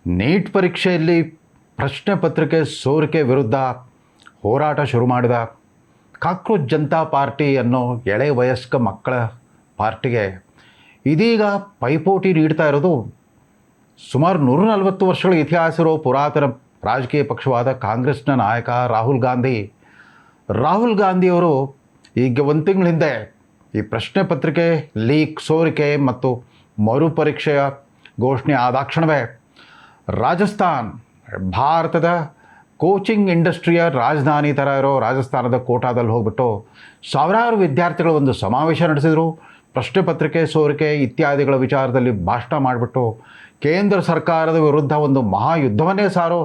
Neat ಪರೀಕ್ಷೆಯಲ್ಲಿ ಪ್ರಶ್ನೆ ಪತ್ರಿಕೆ ಸೋರಿಕೆ ವಿರುದ್ಧ ಹೋರಾಟ ಶುರು ಮಾಡಿದ ಕಾಕ್ರೋಚ್ ಜನತಾ ಪಾರ್ಟಿ ಅನ್ನೋ ಎಳೆ ವಯಸ್ಕ ಮಕ್ಕಳ ಪಾರ್ಟಿಗೆ ಇದೀಗ ಪೈಪೋಟಿ ನೀಡ್ತಾ ಇರೋದು ಸುಮಾರು 140 ವರ್ಷಗಳ ಇತಿಹಾಸ ಇರೋ ಪುರಾತನ ರಾಜಕೀಯ ಪಕ್ಷವಾದ ಕಾಂಗ್ರೆಸ್ನ ನಾಯಕ ರಾಹುಲ್ ಗಾಂಧಿಯವರು ಈಗ ಒಂದು ತಿಂಗಳ ಹಿಂದೆ ಈ ಪ್ರಶ್ನೆ ಪತ್ರಿಕೆ ಲೀಕ್ ಸೋರಿಕೆ ಮತ್ತು ಮರುಪರೀಕ್ಷೆಯ ಘೋಷಣೆ ಆದಾಕ್ಷಣವೇ ರಾಜಸ್ಥಾನ್, ಭಾರತದ ಕೋಚಿಂಗ್ ಇಂಡಸ್ಟ್ರಿಯ ರಾಜಧಾನಿ ಥರ ಇರೋ ರಾಜಸ್ಥಾನದ ಕೋಟಾದಲ್ಲಿ ಹೋಗ್ಬಿಟ್ಟು ಸಾವಿರಾರು ವಿದ್ಯಾರ್ಥಿಗಳು ಒಂದು ಸಮಾವೇಶ ನಡೆಸಿದರು. ಪ್ರಶ್ನೆ ಪತ್ರಿಕೆ ಸೋರಿಕೆ ಇತ್ಯಾದಿಗಳ ವಿಚಾರದಲ್ಲಿ ಭಾಷಣ ಮಾಡಿಬಿಟ್ಟು ಕೇಂದ್ರ ಸರ್ಕಾರದ ವಿರುದ್ಧ ಒಂದು ಮಹಾಯುದ್ಧವನ್ನೇ ಸಾರೋ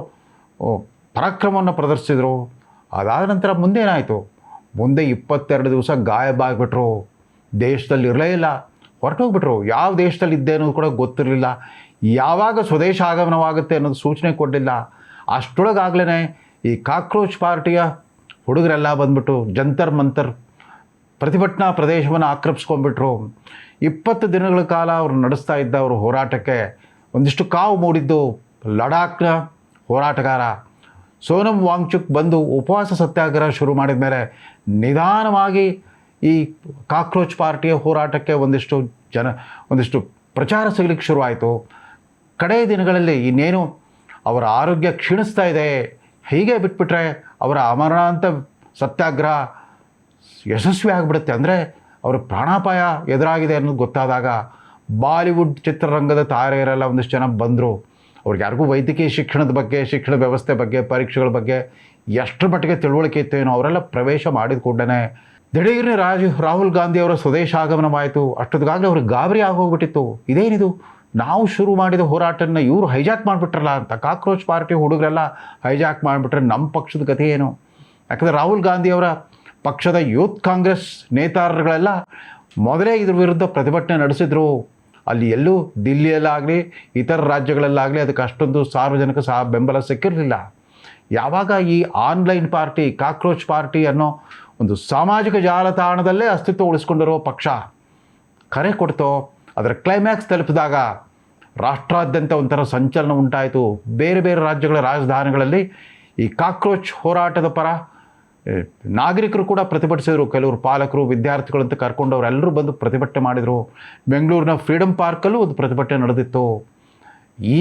ಪರಾಕ್ರಮವನ್ನು ಪ್ರದರ್ಶಿಸಿದರು. ಅದಾದ ನಂತರ ಮುಂದೇನಾಯಿತು? ಮುಂದೆ 22 ದಿವಸ ಗಾಯಬಾಗ್ಬಿಟ್ರು. ದೇಶದಲ್ಲಿ ಇರಲೇ ಇಲ್ಲ, ಹೊರಟೋಗ್ಬಿಟ್ರು. ಯಾವ ದೇಶದಲ್ಲಿ ಇದ್ದೆ ಅನ್ನೋದು ಕೂಡ ಗೊತ್ತಿರಲಿಲ್ಲ. ಯಾವಾಗ ಸ್ವದೇಶ ಆಗಮನವಾಗುತ್ತೆ ಅನ್ನೋದು ಸೂಚನೆ ಕೊಡಲಿಲ್ಲ. ಅಷ್ಟೊಳಗಾಗಲೇ ಈ ಕಾಕ್ರೋಚ್ ಪಾರ್ಟಿಯ ಹುಡುಗರೆಲ್ಲ ಬಂದ್ಬಿಟ್ಟು ಜಂತರ್ ಮಂತರ್ ಪ್ರತಿಭಟನಾ ಪ್ರದೇಶವನ್ನು ಆಕ್ರಮಿಸ್ಕೊಂಡ್ಬಿಟ್ರು. 20 ದಿನಗಳ ಕಾಲ ಅವರು ನಡೆಸ್ತಾ ಇದ್ದ ಅವರು ಹೋರಾಟಕ್ಕೆ ಒಂದಿಷ್ಟು ಕಾವು ಮೂಡಿದ್ದು ಲಡಾಖ್ನ ಹೋರಾಟಗಾರ ಸೋನಂ ವಾಂಗ್ಚುಕ್ ಬಂದು ಉಪವಾಸ ಸತ್ಯಾಗ್ರಹ ಶುರು ಮಾಡಿದ ಮೇಲೆ ನಿಧಾನವಾಗಿ ಈ ಕಾಕ್ರೋಚ್ ಪಾರ್ಟಿಯ ಹೋರಾಟಕ್ಕೆ ಒಂದಿಷ್ಟು ಪ್ರಚಾರ ಸಿಗಲಿಕ್ಕೆ ಶುರುವಾಯಿತು. ಕಡೇ ದಿನಗಳಲ್ಲಿ ಇನ್ನೇನು ಅವರ ಆರೋಗ್ಯ ಕ್ಷೀಣಿಸ್ತಾ ಇದೆ, ಹೀಗೆ ಬಿಟ್ಬಿಟ್ರೆ ಅವರ ಅಮರಣಾಂತ ಸತ್ಯಾಗ್ರಹ ಯಶಸ್ವಿ ಆಗಿಬಿಡುತ್ತೆ, ಅಂದರೆ ಅವರ ಪ್ರಾಣಾಪಾಯ ಎದುರಾಗಿದೆ ಅನ್ನೋದು ಗೊತ್ತಾದಾಗ ಬಾಲಿವುಡ್ ಚಿತ್ರರಂಗದ ತಾರೆಯರೆಲ್ಲ ಒಂದಿಷ್ಟು ಜನ ಬಂದರು. ಅವ್ರಿಗೆ ಯಾರಿಗೂ ವೈದ್ಯಕೀಯ ಶಿಕ್ಷಣದ ಬಗ್ಗೆ, ಶಿಕ್ಷಣ ವ್ಯವಸ್ಥೆ ಬಗ್ಗೆ, ಪರೀಕ್ಷೆಗಳ ಬಗ್ಗೆ ಎಷ್ಟರ ಮಟ್ಟಿಗೆ ತಿಳುವಳಿಕೆ ಇತ್ತೇನೋ ಅವರೆಲ್ಲ ಪ್ರವೇಶ ಮಾಡಿದ ಕೂಡಲೇ ದಿಢೀರ್ನೆ ರಾಹುಲ್ ಗಾಂಧಿ ಅವರ ಸ್ವದೇಶ ಆಗಮನವಾಯಿತು. ಅಷ್ಟೊತ್ತಿಗಾಗಲೇ ಅವ್ರಿಗೆ ಗಾಬರಿ ಆಗೋಗ್ಬಿಟ್ಟಿತ್ತು. ಇದೇನಿದು, ನಾವು ಶುರು ಮಾಡಿದ ಹೋರಾಟನ ಇವರು ಹೈಜಾಕ್ ಮಾಡಿಬಿಟ್ರಲ್ಲ ಅಂತ. ಕಾಕ್ರೋಚ್ ಪಾರ್ಟಿ ಹುಡುಗರೆಲ್ಲ ಹೈಜಾಕ್ ಮಾಡಿಬಿಟ್ರೆ ನಮ್ಮ ಪಕ್ಷದ ಗತಿ ಏನು? ಯಾಕಂದರೆ ರಾಹುಲ್ ಗಾಂಧಿಯವರ ಪಕ್ಷದ ಯೂತ್ ಕಾಂಗ್ರೆಸ್ ನೇತಾರರುಗಳೆಲ್ಲ ಮೊದಲೇ ಇದ್ರ ವಿರುದ್ಧ ಪ್ರತಿಭಟನೆ ನಡೆಸಿದ್ರು. ಅಲ್ಲಿ ಎಲ್ಲೂ ದಿಲ್ಲಿಯಲ್ಲಾಗಲಿ ಇತರ ರಾಜ್ಯಗಳಲ್ಲಾಗಲಿ ಅದಕ್ಕೆ ಅಷ್ಟೊಂದು ಸಾರ್ವಜನಿಕ ಬೆಂಬಲ ಸಿಕ್ಕಿರಲಿಲ್ಲ. ಯಾವಾಗ ಈ ಆನ್ಲೈನ್ ಪಾರ್ಟಿ ಕಾಕ್ರೋಚ್ ಪಾರ್ಟಿ ಅನ್ನೋ ಒಂದು ಸಾಮಾಜಿಕ ಜಾಲತಾಣದಲ್ಲೇ ಅಸ್ತಿತ್ವ ಉಳಿಸ್ಕೊಂಡಿರೋ ಪಕ್ಷ ಕರೆ ಕೊಡ್ತೋ, ಅದರ ಕ್ಲೈಮ್ಯಾಕ್ಸ್ ತಲುಪಿದಾಗ ರಾಷ್ಟ್ರಾದ್ಯಂತ ಒಂಥರ ಸಂಚಲನ ಉಂಟಾಯಿತು. ಬೇರೆ ಬೇರೆ ರಾಜ್ಯಗಳ ರಾಜಧಾನಿಗಳಲ್ಲಿ ಈ ಕಾಕ್ರೋಚ್ ಹೋರಾಟದ ಪರ ನಾಗರಿಕರು ಕೂಡ ಪ್ರತಿಭಟಿಸಿದರು. ಕೆಲವರು ಪಾಲಕರು, ವಿದ್ಯಾರ್ಥಿಗಳಂತ ಕರ್ಕೊಂಡವರೆಲ್ಲರೂ ಬಂದು ಪ್ರತಿಭಟನೆ ಮಾಡಿದರು. ಬೆಂಗಳೂರಿನ ಫ್ರೀಡಮ್ ಪಾರ್ಕಲ್ಲೂ ಒಂದು ಪ್ರತಿಭಟನೆ ನಡೆದಿತ್ತು.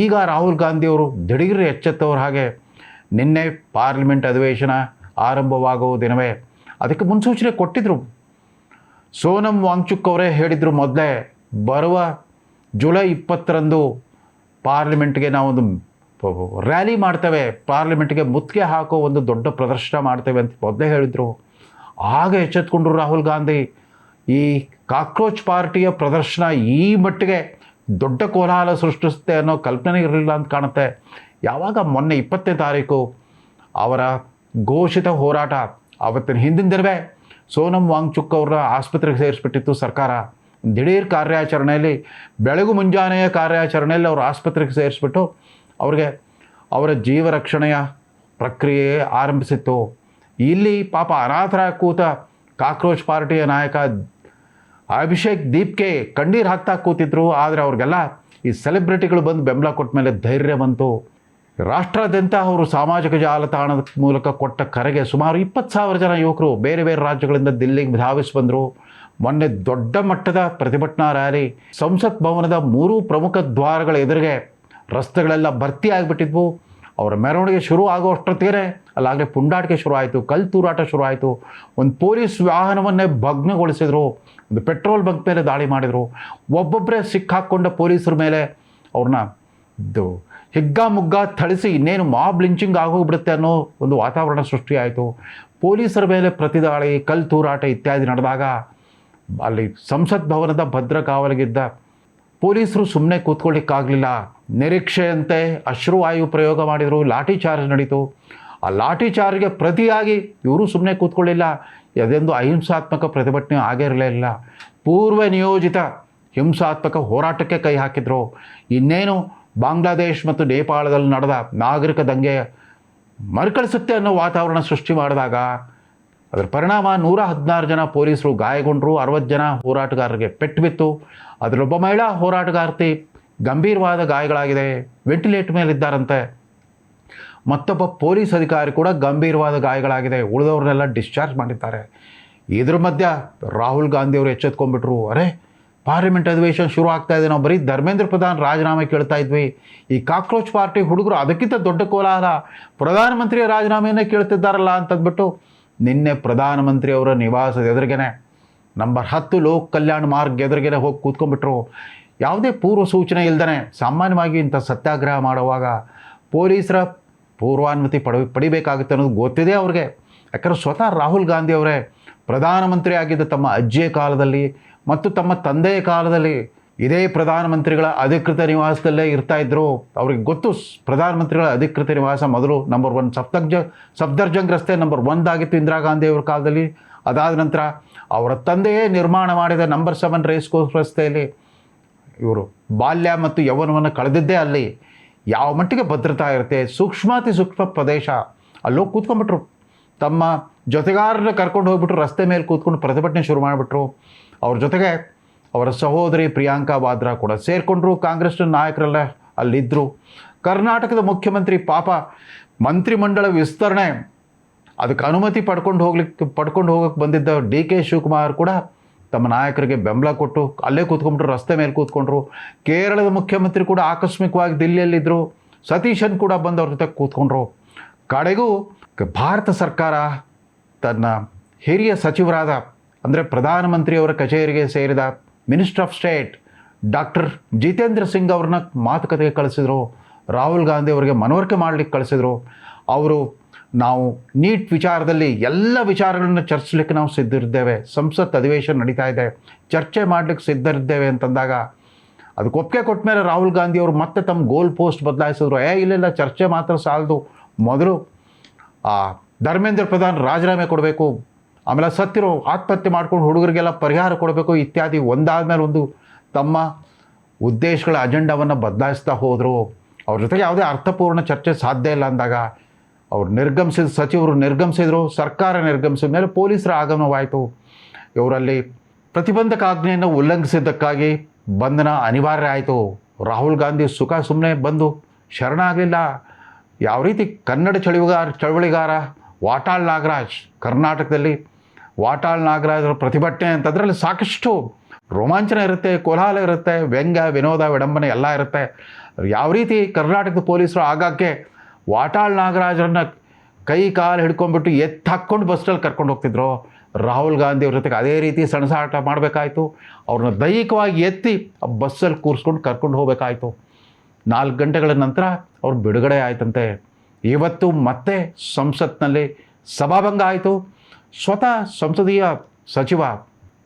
ಈಗ ರಾಹುಲ್ ಗಾಂಧಿಯವರು ದಿಢೀರ್ ಎಚ್ಚೆತ್ತವ್ರ ಹಾಗೆ ನಿನ್ನೆ ಪಾರ್ಲಿಮೆಂಟ್ ಅಧಿವೇಶನ ಆರಂಭವಾಗುವ ದಿನವೇ ಅದಕ್ಕೆ ಮುನ್ಸೂಚನೆ ಕೊಟ್ಟಿದ್ದರು. ಸೋನಂ ವಾಂಗ್ಚುಕ್ ಅವರೇ ಹೇಳಿದರು ಮೊದಲೇ, ಬರುವ ಜುಲೈ 20ರಂದು ಪಾರ್ಲಿಮೆಂಟ್ಗೆ ನಾವೊಂದು ರ್ಯಾಲಿ ಮಾಡ್ತೇವೆ, ಪಾರ್ಲಿಮೆಂಟ್ಗೆ ಮುತ್ತಿಗೆ ಹಾಕೋ ಒಂದು ದೊಡ್ಡ ಪ್ರದರ್ಶನ ಮಾಡ್ತೇವೆ ಅಂತ ಮೊದಲೇ ಹೇಳಿದರು. ಆಗ ಎಚ್ಚೆತ್ಕೊಂಡ್ರು ರಾಹುಲ್ ಗಾಂಧಿ. ಈ ಕಾಕ್ರೋಚ್ ಪಾರ್ಟಿಯ ಪ್ರದರ್ಶನ ಈ ಮಟ್ಟಿಗೆ ದೊಡ್ಡ ಕೋಲಾಹಲ ಸೃಷ್ಟಿಸುತ್ತೆ ಅನ್ನೋ ಕಲ್ಪನೆ ಇರಲಿಲ್ಲ ಅಂತ ಕಾಣುತ್ತೆ. ಯಾವಾಗ ಮೊನ್ನೆ 20ನೇ ತಾರೀಕು ಅವರ ಘೋಷಿತ ಹೋರಾಟ, ಆವತ್ತಿನ ಹಿಂದಿನ ದಿನವೇ ಸೋನಂ ವಾಂಗ್ಚುಕ್ ಅವರ ಆಸ್ಪತ್ರೆಗೆ ಸೇರಿಸ್ಬಿಟ್ಟಿತ್ತು ಸರ್ಕಾರ. ದಿಢೀರ್ ಕಾರ್ಯಾಚರಣೆಯಲ್ಲಿ, ಬೆಳಗು ಮುಂಜಾನೆಯ ಕಾರ್ಯಾಚರಣೆಯಲ್ಲಿ ಅವರು ಆಸ್ಪತ್ರೆಗೆ ಸೇರಿಸ್ಬಿಟ್ಟು ಅವ್ರಿಗೆ ಅವರ ಜೀವ ರಕ್ಷಣೆಯ ಪ್ರಕ್ರಿಯೆ ಆರಂಭಿಸಿತ್ತು. ಇಲ್ಲಿ ಪಾಪ ಅನಾಥರಾಗಿ ಕೂತ ಕಾಕ್ರೋಚ್ ಪಾರ್ಟಿಯ ನಾಯಕ ಅಭಿಷೇಕ್ ದೀಪ್ಗೆ ಕಣ್ಣೀರು ಹಾಕ್ತಾ ಕೂತಿದ್ರು. ಆದರೆ ಅವ್ರಿಗೆಲ್ಲ ಈ ಸೆಲೆಬ್ರಿಟಿಗಳು ಬಂದು ಬೆಂಬಲ ಕೊಟ್ಟ ಮೇಲೆ ಧೈರ್ಯ ಬಂತು. ರಾಷ್ಟ್ರಾದ್ಯಂತ ಅವರು ಸಾಮಾಜಿಕ ಜಾಲತಾಣದ ಮೂಲಕ ಕೊಟ್ಟ ಕರೆಗೆ ಸುಮಾರು 20,000 ಜನ ಯುವಕರು ಬೇರೆ ಬೇರೆ ರಾಜ್ಯಗಳಿಂದ ದಿಲ್ಲಿಗೆ ಧಾವಿಸಿ ಬಂದರು. ಮೊನ್ನೆ ದೊಡ್ಡ ಮಟ್ಟದ ಪ್ರತಿಭಟನಾ ರ್ಯಾಲಿ ಸಂಸತ್ ಭವನದ 3 ಪ್ರಮುಖ ದ್ವಾರಗಳ ಎದುರಿಗೆ ರಸ್ತೆಗಳೆಲ್ಲ ಭರ್ತಿ ಆಗಿಬಿಟ್ಟಿದ್ವು. ಅವರ ಮೆರವಣಿಗೆ ಶುರು ಆಗೋಷ್ಟೊತ್ತಿಗೆ ಅಲ್ಲಾಗಲೇ ಪುಂಡಾಟಿಕೆ ಶುರುವಾಯಿತು, ಕಲ್ಲು ತೂರಾಟ ಶುರುವಾಯಿತು. ಒಂದು ಪೊಲೀಸ್ ವಾಹನವನ್ನೇ ಭಗ್ನಗೊಳಿಸಿದರು, ಒಂದು ಪೆಟ್ರೋಲ್ ಬಂಕ್ ಮೇಲೆ ದಾಳಿ ಮಾಡಿದರು. ಒಬ್ಬೊಬ್ಬರೇ ಸಿಕ್ಕಾಕ್ಕೊಂಡ ಪೊಲೀಸರ ಮೇಲೆ ಅವ್ರನ್ನ ಹಿಗ್ಗಾಮುಗ್ಗ ಥಳಿಸಿ ಇನ್ನೇನು ಮಾಬ್ ಲಿಂಚಿಂಗ್ ಆಗೋಗ್ಬಿಡುತ್ತೆ ಅನ್ನೋ ಒಂದು ವಾತಾವರಣ ಸೃಷ್ಟಿಯಾಯಿತು. ಪೊಲೀಸರ ಮೇಲೆ ಪ್ರತಿದಾಳಿ, ಕಲ್ಲು ತೂರಾಟ ಇತ್ಯಾದಿ ನಡೆದಾಗ ಅಲ್ಲಿ ಸಂಸತ್ ಭವನದ ಭದ್ರ ಕಾವಲಿಗಿದ್ದ ಪೊಲೀಸರು ಸುಮ್ಮನೆ ಕೂತ್ಕೊಳ್ಳಿಕ್ಕಾಗಲಿಲ್ಲ. ನಿರೀಕ್ಷೆಯಂತೆ ಅಶ್ರುವಾಯು ಪ್ರಯೋಗ ಮಾಡಿದರು, ಲಾಠಿ ಚಾರ್ಜ್ ನಡೀತು. ಆ ಲಾಠಿ ಚಾರ್ಜ್ಗೆ ಪ್ರತಿಯಾಗಿ ಇವರು ಸುಮ್ಮನೆ ಕೂತ್ಕೊಳ್ಳಿಲ್ಲ. ಅದೊಂದು ಅಹಿಂಸಾತ್ಮಕ ಪ್ರತಿಭಟನೆ ಆಗಿರಲಿಲ್ಲ, ಪೂರ್ವ ನಿಯೋಜಿತ ಹಿಂಸಾತ್ಮಕ ಹೋರಾಟಕ್ಕೆ ಕೈ ಹಾಕಿದರು. ಇನ್ನೇನು ಬಾಂಗ್ಲಾದೇಶ್ ಮತ್ತು ನೇಪಾಳದಲ್ಲಿ ನಡೆದ ನಾಗರಿಕ ದಂಗೆ ಮರುಕಳಿಸುತ್ತೆ ಅನ್ನೋ ವಾತಾವರಣ ಸೃಷ್ಟಿ ಮಾಡಿದಾಗ ಅದರ ಪರಿಣಾಮ 116 ಜನ ಪೊಲೀಸರು ಗಾಯಗೊಂಡರು, 60 ಜನ ಹೋರಾಟಗಾರರಿಗೆ ಪೆಟ್ಟು ಬಿತ್ತು. ಅದರೊಬ್ಬ ಮಹಿಳಾ ಹೋರಾಟಗಾರ್ತಿ ಗಂಭೀರವಾದ ಗಾಯಗಳಾಗಿದೆ, ವೆಂಟಿಲೇಟರ್ ಮೇಲಿದ್ದಾರಂತೆ. ಮತ್ತೊಬ್ಬ ಪೊಲೀಸ್ ಅಧಿಕಾರಿ ಕೂಡ ಗಂಭೀರವಾದ ಗಾಯಗಳಾಗಿದೆ, ಉಳಿದವ್ರನ್ನೆಲ್ಲ ಡಿಸ್ಚಾರ್ಜ್ ಮಾಡಿದ್ದಾರೆ. ಇದ್ರ ಮಧ್ಯ ರಾಹುಲ್ ಗಾಂಧಿಯವರು ಎಚ್ಚೆತ್ಕೊಂಡ್ಬಿಟ್ರು. ಅರೆ, ಪಾರ್ಲಿಮೆಂಟ್ ಅಧಿವೇಶನ ಶುರು ಆಗ್ತಾ ಇದೆ, ನಾವು ಬರೀ ಧರ್ಮೇಂದ್ರ ಪ್ರಧಾನ್ ರಾಜೀನಾಮೆ ಕೇಳ್ತಾ ಇದ್ವಿ, ಈ ಕಾಕ್ರೋಚ್ ಪಾರ್ಟಿ ಹುಡುಗರು ಅದಕ್ಕಿಂತ ದೊಡ್ಡ ಕೋಲಾಹಲ, ಪ್ರಧಾನಮಂತ್ರಿಯ ರಾಜೀನಾಮೆಯನ್ನೇ ಕೇಳ್ತಿದ್ದಾರಲ್ಲ ಅಂತಂದ್ಬಿಟ್ಟು ನಿನ್ನೆ ಪ್ರಧಾನಮಂತ್ರಿಯವರ ನಿವಾಸದ ಎದುರಿಗೇನೆ ನಂಬರ್ 10 ಲೋಕ್ ಕಲ್ಯಾಣ್ ಮಾರ್ಗ್ ಎದುರಿಗೇನೆ ಹೋಗಿ ಕೂತ್ಕೊಂಡ್ಬಿಟ್ರು. ಯಾವುದೇ ಪೂರ್ವ ಸೂಚನೆ ಇಲ್ದೇ ಸಾಮಾನ್ಯವಾಗಿ ಇಂಥ ಸತ್ಯಾಗ್ರಹ ಮಾಡುವಾಗ ಪೊಲೀಸರ ಪೂರ್ವಾನುಮತಿ ಪಡಿಬೇಕಾಗುತ್ತೆ ಅನ್ನೋದು ಗೊತ್ತಿದೆ ಅವ್ರಿಗೆ. ಯಾಕಂದರೆ ಸ್ವತಃ ರಾಹುಲ್ ಗಾಂಧಿ ಅವರೇ ಪ್ರಧಾನಮಂತ್ರಿ ಆಗಿದ್ದ ತಮ್ಮ ಅಜ್ಜಿಯ ಕಾಲದಲ್ಲಿ ಮತ್ತು ತಮ್ಮ ತಂದೆಯ ಕಾಲದಲ್ಲಿ ಇದೇ ಪ್ರಧಾನಮಂತ್ರಿಗಳ ಅಧಿಕೃತ ನಿವಾಸದಲ್ಲೇ ಇರ್ತಾಯಿದ್ರು. ಅವ್ರಿಗೆ ಗೊತ್ತು ಪ್ರಧಾನಮಂತ್ರಿಗಳ ಅಧಿಕೃತ ನಿವಾಸ ಮೊದಲು ನಂಬರ್ 1 ಸಫ್ದರ್ಜಂಗ್ ರಸ್ತೆ ನಂಬರ್ 1 ಆಗಿತ್ತು ಇಂದಿರಾ ಗಾಂಧಿಯವ್ರ ಕಾಲದಲ್ಲಿ. ಅದಾದ ನಂತರ ಅವರ ತಂದೆಯೇ ನಿರ್ಮಾಣ ಮಾಡಿದ ನಂಬರ್ 7 ರೇಸ್ ಕೋರ್ಸ್ ರಸ್ತೆಯಲ್ಲಿ ಇವರು ಬಾಲ್ಯ ಮತ್ತು ಯೌವನವನ್ನು ಕಳೆದಿದ್ದೇ ಅಲ್ಲಿ. ಯಾವ ಮಟ್ಟಿಗೆ ಭದ್ರತಾ ಇರುತ್ತೆ, ಸೂಕ್ಷ್ಮಾತಿ ಸೂಕ್ಷ್ಮ ಪ್ರದೇಶ. ಅಲ್ಲೋಗಿ ಕೂತ್ಕೊಂಡ್ಬಿಟ್ರು, ತಮ್ಮ ಜೊತೆಗಾರರನ್ನ ಕರ್ಕೊಂಡು ಹೋಗ್ಬಿಟ್ರು, ರಸ್ತೆ ಮೇಲೆ ಕೂತ್ಕೊಂಡು ಪ್ರತಿಭಟನೆ ಶುರು ಮಾಡಿಬಿಟ್ರು. ಅವ್ರ ಜೊತೆಗೆ ಅವರ ಸಹೋದರಿ ಪ್ರಿಯಾಂಕಾ ವಾದ್ರಾ ಕೂಡ ಸೇರಿಕೊಂಡ್ರು. ಕಾಂಗ್ರೆಸ್ನ ನಾಯಕರೆಲ್ಲ ಅಲ್ಲಿದ್ದರು. ಕರ್ನಾಟಕದ ಮುಖ್ಯಮಂತ್ರಿ ಪಾಪ ಮಂತ್ರಿಮಂಡಲ ವಿಸ್ತರಣೆ ಅದಕ್ಕೆ ಅನುಮತಿ ಪಡ್ಕೊಂಡು ಹೋಗಕ್ಕೆ ಬಂದಿದ್ದ DK ಶಿವಕುಮಾರ್ ಕೂಡ ತಮ್ಮ ನಾಯಕರಿಗೆ ಬೆಂಬಲ ಕೊಟ್ಟು ಅಲ್ಲೇ ಕೂತ್ಕೊಂಡ್ಬಿಟ್ರು, ರಸ್ತೆ ಮೇಲೆ ಕೂತ್ಕೊಂಡ್ರು. ಕೇರಳದ ಮುಖ್ಯಮಂತ್ರಿ ಕೂಡ ಆಕಸ್ಮಿಕವಾಗಿ ದಿಲ್ಲಿಯಲ್ಲಿದ್ದರು. ಸತೀಶನ್ ಕೂಡ ಬಂದು ಅವ್ರ ಜೊತೆ ಕೂತ್ಕೊಂಡ್ರು. ಕಡೆಗೂ ಭಾರತ ಸರ್ಕಾರ ತನ್ನ ಹಿರಿಯ ಸಚಿವರಾದ ಅಂದರೆ ಪ್ರಧಾನಮಂತ್ರಿಯವರ ಕಚೇರಿಗೆ ಸೇರಿದ minister of state doctor Jitendra Singh ಅವ್ರನ್ನ ಮಾತುಕತೆಗೆ ಕಳಿಸಿದರು. ರಾಹುಲ್ ಗಾಂಧಿ ಅವರಿಗೆ ಮನವರಿಕೆ ಮಾಡಲಿಕ್ಕೆ ಕಳಿಸಿದರು. ಅವರು ನಾವು ನೀಟ್ ವಿಚಾರದಲ್ಲಿ ಎಲ್ಲ ವಿಚಾರಗಳನ್ನು ಚರ್ಚಿಸಲಿಕ್ಕೆ ನಾವು ಸಿದ್ಧರಿದ್ದೇವೆ, ಸಂಸತ್ ಅಧಿವೇಶನ ನಡೀತಾ ಇದೆ, ಚರ್ಚೆ ಮಾಡಲಿಕ್ಕೆ ಸಿದ್ಧರಿದ್ದೇವೆ ಅಂತಂದಾಗ ಅದಕ್ಕೆ ಒಪ್ಪಿಗೆ ಕೊಟ್ಟ ಮೇಲೆ ರಾಹುಲ್ ಗಾಂಧಿ ಅವರು ಮತ್ತೆ ತಮ್ಮ ಗೋಲ್ ಪೋಸ್ಟ್ ಬದಲಾಯಿಸಿದ್ರು. ಇಲ್ಲ ಚರ್ಚೆ ಮಾತ್ರ ಸಾಲದು, ಮೊದಲು ಧರ್ಮೇಂದ್ರ ಪ್ರಧಾನ್ ರಾಜೀನಾಮೆ ಕೊಡಬೇಕು, ಆಮೇಲೆ ಸತ್ತಿರೋ ಆತ್ಮಹತ್ಯೆ ಮಾಡ್ಕೊಂಡು ಹುಡುಗರಿಗೆಲ್ಲ ಪರಿಹಾರ ಕೊಡಬೇಕು ಇತ್ಯಾದಿ ಒಂದಾದ ಮೇಲೆ ಒಂದು ತಮ್ಮ ಉದ್ದೇಶಗಳ ಅಜೆಂಡಾವನ್ನು ಬದಲಾಯಿಸ್ತಾ ಹೋದರು. ಅವ್ರ ಜೊತೆಗೆ ಯಾವುದೇ ಅರ್ಥಪೂರ್ಣ ಚರ್ಚೆ ಸಾಧ್ಯ ಇಲ್ಲ ಅಂದಾಗ ಅವ್ರು ಸಚಿವರು ನಿರ್ಗಮಿಸಿದರು. ಸರ್ಕಾರ ನಿರ್ಗಮಿಸಿದ ಮೇಲೆ ಪೊಲೀಸರ ಆಗಮನವಾಯಿತು. ಇವರಲ್ಲಿ ಪ್ರತಿಬಂಧಕಾಜ್ಞೆಯನ್ನು ಉಲ್ಲಂಘಿಸಿದ್ದಕ್ಕಾಗಿ ಬಂಧನ ಅನಿವಾರ್ಯ ಆಯಿತು. ರಾಹುಲ್ ಗಾಂಧಿ ಸುಮ್ಮನೆ ಬಂದು ಶರಣಾಗಲಿಲ್ಲ. ಯಾವ ರೀತಿ ಕನ್ನಡ ಚಳವಳಿಗಾರ ವಾಟಾಳ್ ನಾಗರಾಜ್, ಕರ್ನಾಟಕದಲ್ಲಿ ವಾಟಾಳ್ ನಾಗರಾಜರ ಪ್ರತಿಭಟನೆ ಅಂತಂದ್ರಲ್ಲಿ ಸಾಕಷ್ಟು ರೋಮಾಂಚನ ಇರುತ್ತೆ, ಕೋಲಾಹಲ ಇರುತ್ತೆ, ವ್ಯಂಗ್ಯ ವಿನೋದ ವಿಡಂಬನೆ ಎಲ್ಲ ಇರುತ್ತೆ. ಯಾವ ರೀತಿ ಕರ್ನಾಟಕದ ಪೊಲೀಸರು ಆಗಾಗ್ಗೆ ವಾಟಾಳ್ ನಾಗರಾಜರನ್ನ ಕೈ ಕಾಲು ಹಿಡ್ಕೊಂಡ್ಬಿಟ್ಟು ಹಾಕ್ಕೊಂಡು ಬಸ್ಸಲ್ಲಿ ಕರ್ಕೊಂಡು ಹೋಗ್ತಿದ್ರು, ರಾಹುಲ್ ಗಾಂಧಿ ಅವ್ರ ಜೊತೆಗೆ ಅದೇ ರೀತಿ ಸಣಸಾಟ ಮಾಡಬೇಕಾಯಿತು. ಅವ್ರನ್ನ ದೈಹಿಕವಾಗಿ ಎತ್ತಿ ಆ ಬಸ್ಸಲ್ಲಿ ಕೂರಿಸ್ಕೊಂಡು ಕರ್ಕೊಂಡು ಹೋಗಬೇಕಾಯಿತು. 4 ಗಂಟೆಗಳ ನಂತರ ಅವ್ರು ಬಿಡುಗಡೆ ಆಯ್ತಂತೆ. ಇವತ್ತು ಮತ್ತೆ ಸಂಸತ್ನಲ್ಲಿ ಸಭಾಭಂಗ ಆಯಿತು. ಸ್ವತಃ ಸಂಸದೀಯ ಸಚಿವ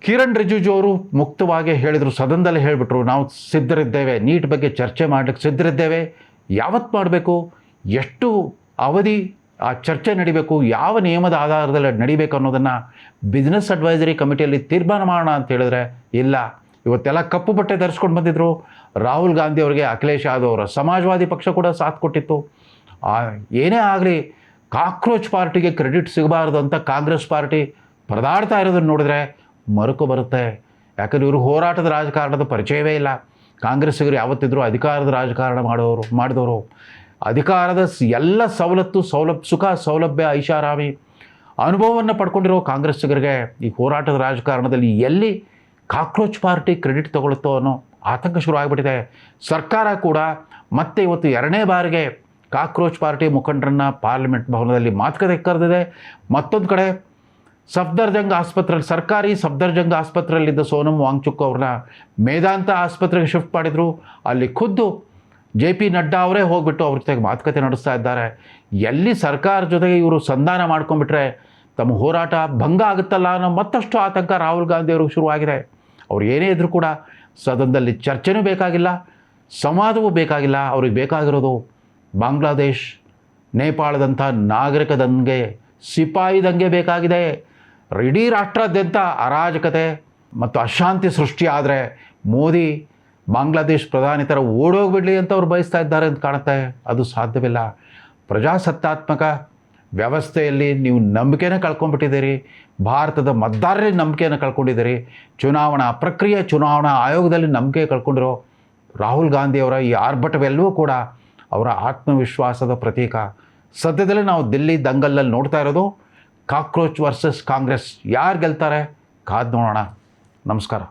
ಕಿರಣ್ ರಿಜಿಜು ಅವರು ಮುಕ್ತವಾಗಿ ಹೇಳಿದರು, ಸದನದಲ್ಲಿ ಹೇಳಿಬಿಟ್ರು, ನಾವು ಸಿದ್ಧರಿದ್ದೇವೆ, ನೀಟ್ ಬಗ್ಗೆ ಚರ್ಚೆ ಮಾಡಲಿಕ್ಕೆ ಸಿದ್ಧರಿದ್ದೇವೆ, ಯಾವತ್ತು ಮಾಡಬೇಕು, ಎಷ್ಟು ಅವಧಿ ಆ ಚರ್ಚೆ ನಡಿಬೇಕು, ಯಾವ ನಿಯಮದ ಆಧಾರದಲ್ಲಿ ನಡಿಬೇಕು ಅನ್ನೋದನ್ನು ಬಿಸ್ನೆಸ್ ಅಡ್ವೈಸರಿ ಕಮಿಟಿಯಲ್ಲಿ ತೀರ್ಮಾನ ಮಾಡೋಣ ಅಂತ ಹೇಳಿದ್ರೆ ಇಲ್ಲ. ಇವತ್ತೆಲ್ಲ ಕಪ್ಪು ಬಟ್ಟೆ ಧರಿಸ್ಕೊಂಡು ಬಂದಿದ್ದರು. ರಾಹುಲ್ ಗಾಂಧಿ ಅವರಿಗೆ ಅಖಿಲೇಶ್ ಯಾದವ್ ಅವರ ಸಮಾಜವಾದಿ ಪಕ್ಷ ಕೂಡ ಸಾಥ್ ಕೊಟ್ಟಿತ್ತು. ಏನೇ ಆಗಲಿ ಕಾಕ್ರೋಚ್ ಪಾರ್ಟಿಗೆ ಕ್ರೆಡಿಟ್ ಸಿಗಬಾರ್ದು ಅಂತ ಕಾಂಗ್ರೆಸ್ ಪಾರ್ಟಿ ಪರದಾಡ್ತಾ ಇರೋದನ್ನು ನೋಡಿದ್ರೆ ಮರುಕು ಬರುತ್ತೆ. ಯಾಕಂದರೆ ಇವರು ಹೋರಾಟದ ರಾಜಕಾರಣದ ಪರಿಚಯವೇ ಇಲ್ಲ. ಕಾಂಗ್ರೆಸ್ಸಿಗರು ಯಾವತ್ತಿದ್ರೂ ಅಧಿಕಾರದ ರಾಜಕಾರಣ ಮಾಡಿದವರು. ಅಧಿಕಾರದ ಎಲ್ಲ ಸುಖ ಸೌಲಭ್ಯ ಐಷಾರಾಮಿ ಅನುಭವವನ್ನು ಪಡ್ಕೊಂಡಿರೋ ಕಾಂಗ್ರೆಸ್ಸಿಗರಿಗೆ ಈ ಹೋರಾಟದ ರಾಜಕಾರಣದಲ್ಲಿ ಎಲ್ಲಿ ಕಾಕ್ರೋಚ್ ಪಾರ್ಟಿ ಕ್ರೆಡಿಟ್ ತಗೊಳುತ್ತೋ ಅನ್ನೋ ಆತಂಕ ಶುರು ಆಗಿಬಿಟ್ಟಿದೆ. ಸರ್ಕಾರ ಕೂಡ ಮತ್ತೆ ಇವತ್ತು 2ನೇ ಬಾರಿಗೆ ಕಾಕ್ರೋಚ್ ಪಾರ್ಟಿ ಮುಖಂಡರನ್ನು ಪಾರ್ಲಿಮೆಂಟ್ ಭವನದಲ್ಲಿ ಮಾತುಕತೆ ಕರೆದಿದೆ. ಮತ್ತೊಂದು ಕಡೆ ಸರ್ಕಾರಿ ಸಫ್ದರ್ಜಂಗ್ ಆಸ್ಪತ್ರೆಯಲ್ಲಿದ್ದ ಸೋನಮ್ ವಾಂಗ್ಚುಕ್ ಅವ್ರನ್ನ ಮೇದಾಂತ ಆಸ್ಪತ್ರೆಗೆ ಶಿಫ್ಟ್ ಮಾಡಿದರು. ಅಲ್ಲಿ ಖುದ್ದು JP ನಡ್ಡಾ ಅವರೇ ಹೋಗ್ಬಿಟ್ಟು ಅವ್ರ ಜೊತೆಗೆ ಮಾತುಕತೆ ನಡೆಸ್ತಾ ಇದ್ದಾರೆ. ಎಲ್ಲಿ ಸರ್ಕಾರ ಜೊತೆಗೆ ಇವರು ಸಂಧಾನ ಮಾಡ್ಕೊಂಡ್ಬಿಟ್ರೆ ತಮ್ಮ ಹೋರಾಟ ಭಂಗ ಆಗುತ್ತಲ್ಲ ಅನ್ನೋ ಮತ್ತಷ್ಟು ಆತಂಕ ರಾಹುಲ್ ಗಾಂಧಿ ಅವ್ರಿಗೆ ಶುರುವಾಗಿದೆ. ಅವ್ರು ಏನೇ ಇದ್ರೂ ಕೂಡ ಸದನದಲ್ಲಿ ಚರ್ಚೆನೂ ಬೇಕಾಗಿಲ್ಲ, ಸಂವಾದವೂ ಬೇಕಾಗಿಲ್ಲ. ಅವ್ರಿಗೆ ಬೇಕಾಗಿರೋದು ಬಾಂಗ್ಲಾದೇಶ್, ನೇಪಾಳದಂಥ ನಾಗರಿಕ ದಂಗೆ, ಸಿಪಾಯಿ ದಂಗೆ ಬೇಕಾಗಿದೆ. ಇಡೀ ರಾಷ್ಟ್ರಾದ್ಯಂತ ಅರಾಜಕತೆ ಮತ್ತು ಅಶಾಂತಿ ಸೃಷ್ಟಿ ಆದರೆ ಮೋದಿ ಬಾಂಗ್ಲಾದೇಶ್ ಪ್ರಧಾನಿ ಥರ ಓಡೋಗ್ಬಿಡಲಿ ಅಂತ ಅವ್ರು ಬಯಸ್ತಾ ಇದ್ದಾರೆ ಅಂತ ಕಾಣುತ್ತೆ. ಅದು ಸಾಧ್ಯವಿಲ್ಲ. ಪ್ರಜಾಸತ್ತಾತ್ಮಕ ವ್ಯವಸ್ಥೆಯಲ್ಲಿ ನೀವು ನಂಬಿಕೆನ ಕಳ್ಕೊಂಡ್ಬಿಟ್ಟಿದ್ದೀರಿ. ಭಾರತದ ಮತದಾರರಲ್ಲಿ ನಂಬಿಕೆಯನ್ನು ಕಳ್ಕೊಂಡಿದ್ದೀರಿ. ಚುನಾವಣಾ ಪ್ರಕ್ರಿಯೆ, ಚುನಾವಣಾ ಆಯೋಗದಲ್ಲಿ ನಂಬಿಕೆ ಕಳ್ಕೊಂಡಿರೋ ರಾಹುಲ್ ಗಾಂಧಿಯವರ ಈ ಆರ್ಭಟವೆಲ್ಲವೂ ಕೂಡ ಅವರ ಆತ್ಮವಿಶ್ವಾಸದ ಪ್ರತೀಕ. ಸದ್ಯದಲ್ಲೇ ನಾವು ದಿಲ್ಲಿ ದಂಗಲಲ್ಲಿ ನೋಡ್ತಾ ಇರೋದು ಕಾಕ್ರೋಚ್ ವರ್ಸಸ್ ಕಾಂಗ್ರೆಸ್. ಯಾರು ಗೆಲ್ತಾರೆ ಕಾದು ನೋಡೋಣ. ನಮಸ್ಕಾರ.